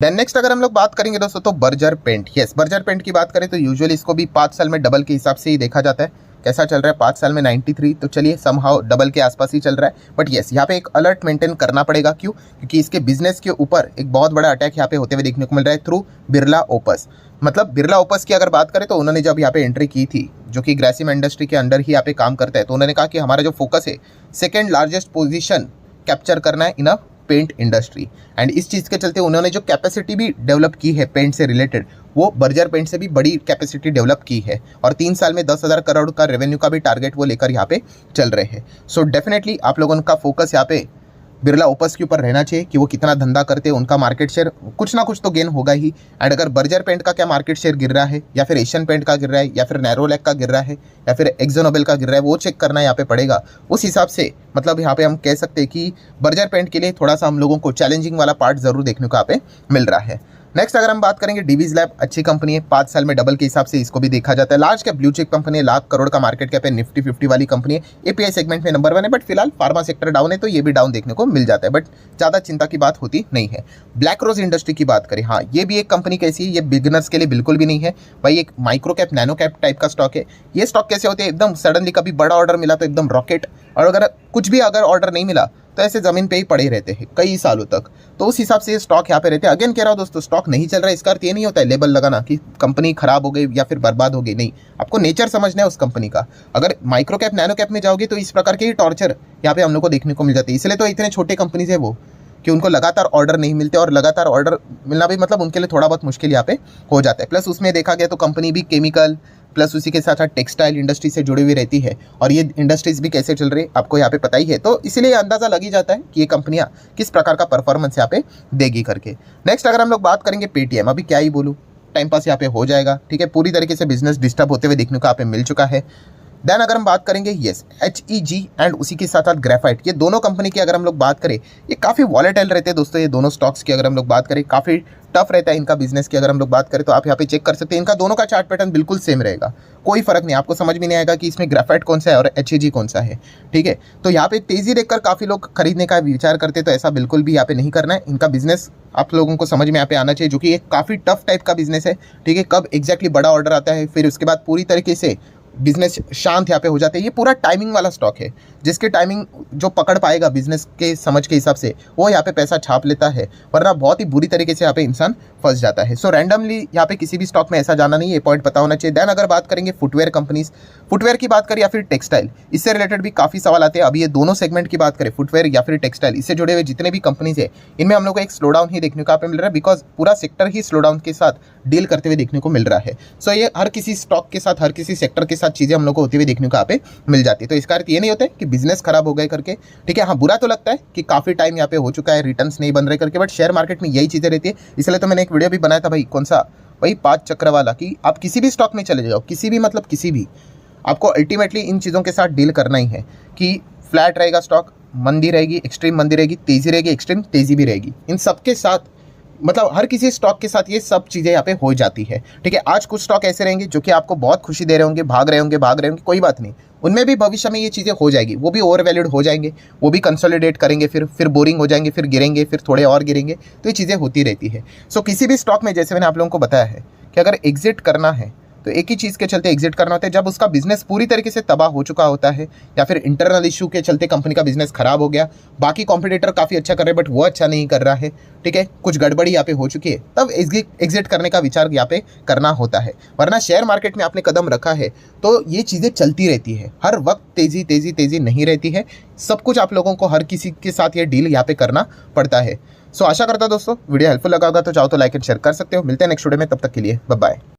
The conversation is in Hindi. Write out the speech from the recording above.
देन नेक्स्ट अगर हम लोग बात करेंगे दोस्तों तो Berger paint. Yes, Berger paint की बात करें तो यूजुअली इसको भी 5 साल में डबल के हिसाब से ही देखा जाता है। कैसा चल रहा है 5 साल में 93, तो चलिए समहाउ डबल के आसपास ही चल रहा है। बट यस, यहाँ पे एक अलर्ट मेंटेन करना पड़ेगा। क्यों? क्योंकि इसके बिजनेस के ऊपर एक बहुत बड़ा अटैक यहाँ पे होते हुए देखने को मिल रहा है थ्रू बिरला ओपस। मतलब बिरला ओपस की अगर बात करें तो उन्होंने जब यहाँ पे एंट्री की थी, जो कि ग्रासिम इंडस्ट्री के अंडर ही यहाँ पे काम करता है, तो उन्होंने कहा कि हमारा जो फोकस है सेकेंड लार्जेस्ट पोजिशन कैप्चर करना है इन अ पेंट इंडस्ट्री। एंड इस चीज़ के चलते उन्होंने जो कैपेसिटी भी डेवलप की है पेंट से रिलेटेड, वो बर्जर पेंट से भी बड़ी कैपेसिटी डेवलप की है। और 3 साल में 10,000 करोड़ का रेवेन्यू का भी टारगेट वो लेकर यहाँ पे चल रहे हैं। सो डेफिनेटली आप लोगों का फोकस यहाँ पे बिरला ओपस के ऊपर रहना चाहिए कि वो कितना धंधा करते हैं, उनका मार्केट शेयर कुछ ना कुछ तो गेन होगा ही। एंड अगर बर्जर पेंट का क्या मार्केट शेयर गिर रहा है, या फिर एशियन पेंट का गिर रहा है, या फिर नैरोलैक का गिर रहा है, या फिर एक्जो नोबेल का गिर रहा है, वो चेक करना यहाँ पे पड़ेगा। उस हिसाब से मतलब यहाँ पे हम कह सकते हैं कि बर्जर पेंट के लिए थोड़ा सा हम लोगों को चैलेंजिंग वाला पार्ट जरूर देखने को यहाँ पे मिल रहा है। नेक्स्ट अगर हम बात करेंगे डिवीज लैब, अच्छी कंपनी है, 5 साल में डबल के हिसाब से इसको भी देखा जाता है। Large cap blue chip company है, लाख करोड़ का मार्केट कैप है, निफ्टी 50 वाली कंपनी है, एपीआई सेगमेंट में नंबर 1 है। बट फिलहाल फार्मा सेक्टर डाउन है तो ये भी डाउन देखने को मिल जाता है, बट ज़्यादा चिंता की बात होती नहीं है। ब्लैक रोज इंडस्ट्री की बात करें, हाँ ये भी एक कंपनी कैसी है, ये बिगिनर्स के लिए बिल्कुल भी नहीं है भाई। एक micro cap nano cap type का स्टॉक है। ये स्टॉक कैसे होते हैं, एकदम सडनली कभी बड़ा ऑर्डर मिला तो एकदम रॉकेट, और अगर कुछ भी अगर ऑर्डर नहीं मिला तो ऐसे ज़मीन पे ही पड़े रहते हैं कई सालों तक। तो उस हिसाब से ये स्टॉक यहाँ पे रहते हैं। अगेन कह रहा हूँ दोस्तों, स्टॉक नहीं चल रहा है इसका अर्थ ये नहीं होता है लेबल लगाना कि कंपनी खराब हो गई या फिर बर्बाद हो गई। नहीं, आपको नेचर समझना है उस कंपनी का। अगर माइक्रो कैप नैनो कैप में जाओगे तो इस प्रकार के ही टॉर्चर यहाँ पे हम लोग को देखने को मिल जाती है। इसलिए तो इतने छोटे कंपनीज है वो, कि उनको लगातार ऑर्डर नहीं मिलते, और लगातार ऑर्डर मिलना भी मतलब उनके लिए थोड़ा बहुत मुश्किल यहाँ पे हो जाता है। प्लस उसमें देखा गया तो कंपनी भी केमिकल प्लस उसी के साथ साथ टेक्सटाइल इंडस्ट्री से जुड़ी हुई रहती है, और ये इंडस्ट्रीज भी कैसे चल रही है आपको यहाँ पे पता ही है। तो इसीलिए अंदाज़ा लग ही जाता है कि ये कंपनियाँ किस प्रकार का परफॉर्मेंस यहाँ पे देगी करके। नेक्स्ट अगर हम लोग बात करेंगे पेटीएम, अभी क्या ही बोलूँ, टाइम पास यहाँ पे हो जाएगा, ठीक है। पूरी तरीके से बिजनेस डिस्टर्ब होते हुए देखने को यहाँ पे मिल चुका है। देन अगर हम बात करेंगे यस HEG एंड उसी के साथ साथ ग्रेफाइट, ये दोनों कंपनी की अगर हम लोग बात करें, ये काफ़ी वॉलेटाइल रहते हैं दोस्तों। ये दोनों स्टॉक्स की अगर हम लोग बात करें, काफ़ी टफ रहता है इनका बिजनेस की अगर हम लोग बात करें, तो आप यहाँ पे चेक कर सकते हैं। इनका दोनों का चार्ट पैटर्न बिल्कुल सेम रहेगा, कोई फर्क नहीं, आपको समझ में नहीं आएगा कि इसमें ग्रेफाइट कौन सा है और HEG कौन सा है, ठीक है। तो यहाँ पे तेज़ी देखकर काफ़ी लोग खरीदने का विचार करते हैं, तो ऐसा बिल्कुल भी यहाँ पे नहीं करना है। इनका बिजनेस आप लोगों को समझ में यहाँ पे आना चाहिए, जो कि एक काफ़ी टफ टाइप का बिजनेस है, ठीक है। कब एग्जैक्टली बड़ा ऑर्डर आता है, फिर उसके बाद पूरी तरीके से बिजनेस शांत यहाँ पे हो जाते हैं। ये पूरा टाइमिंग वाला स्टॉक है, जिसके टाइमिंग जो पकड़ पाएगा बिजनेस के समझ के हिसाब से, वो यहाँ पे पैसा छाप लेता है, वरना बहुत ही बुरी तरीके से यहाँ पे इंसान फंस जाता है। सो रैंडमली यहाँ पे किसी भी स्टॉक में ऐसा जाना नहीं है, ये पॉइंट पता होना चाहिए। देन अगर बात करेंगे फुटवेयर कंपनीज, फुटवेयर की बात करें या फिर टेक्सटाइल, इससे रिलेटेड भी काफ़ी सवाल आते हैं। अभी ये दोनों सेगमेंट की बात करें, फुटवेयर या फिर टेक्सटाइल, इससे जुड़े हुए जितने भी कंपनीज है, इनमें हम लोग को एक स्लो डाउन ही देखने को यहाँ पे मिल रहा है, बिकॉज पूरा सेक्टर ही स्लो डाउन के साथ डील करते हुए देखने को मिल रहा है। सो ये हर किसी स्टॉक के साथ, हर किसी सेक्टर के साथ चीज़ें हम लोग को होती हुई देखने को यहाँ पे मिल जाती है। तो इसका अर्थ ये नहीं होता है कि बिजनेस खराब हो गए करके, ठीक है। हाँ, बुरा तो लगता है कि काफ़ी टाइम यहाँ पे हो चुका है, रिटर्न्स नहीं बन रहे करके, बट शेयर मार्केट में यही चीज़ें रहती है। इसलिए तो मैंने एक वीडियो भी बनाया था भाई, कौन सा, वही 5 चक्र वाला, कि आप किसी भी स्टॉक में चले जाओ, किसी भी मतलब किसी भी, आपको अल्टीमेटली इन चीज़ों के साथ डील करना ही है कि फ्लैट रहेगा स्टॉक, मंदी रहेगी, एक्सट्रीम मंदी रहेगी, तेज़ी रहेगी, एक्सट्रीम तेज़ी भी रहेगी। इन सबके साथ मतलब हर किसी स्टॉक के साथ ये सब चीज़ें यहाँ पे हो जाती है, ठीक है। आज कुछ स्टॉक ऐसे रहेंगे जो कि आपको बहुत खुशी दे रहे होंगे, भाग रहे होंगे, कोई बात नहीं, उनमें भी भविष्य में ये चीज़ें हो जाएगी, वो भी ओवर वैल्यूड हो जाएंगे, वो भी कंसोलिडेट करेंगे, फिर बोरिंग हो जाएंगे, फिर गिरेंगे, फिर थोड़े और गिरेंगे, तो ये चीज़ें होती रहती है। सो किसी भी स्टॉक में जैसे मैंने आप लोगों को बताया है कि अगर एग्जिट करना है तो एक ही चीज़ के चलते एग्जिट करना होता है, जब उसका बिजनेस पूरी तरीके से तबाह हो चुका होता है, या फिर इंटरनल इशू के चलते कंपनी का बिजनेस खराब हो गया, बाकी कॉम्पिटिटर काफ़ी अच्छा कर रहे हैं बट वो अच्छा नहीं कर रहा है, ठीक है, कुछ गड़बड़ी यहाँ पे हो चुकी है, तब एग्जिट करने का विचार यहाँ पे करना होता है। वरना शेयर मार्केट में आपने कदम रखा है तो ये चीज़ें चलती रहती है, हर वक्त तेज़ी तेज़ी तेज़ी नहीं रहती है, सब कुछ आप लोगों को हर किसी के साथ ये डील यहाँ पे करना पड़ता है। सो आशा करता हूं दोस्तों वीडियो हेल्पफुल लगा होगा, तो चाहो तो लाइक एंड शेयर कर सकते हो। मिलते हैं नेक्स्ट वीडियो में, तब तक के लिए बाय बाय।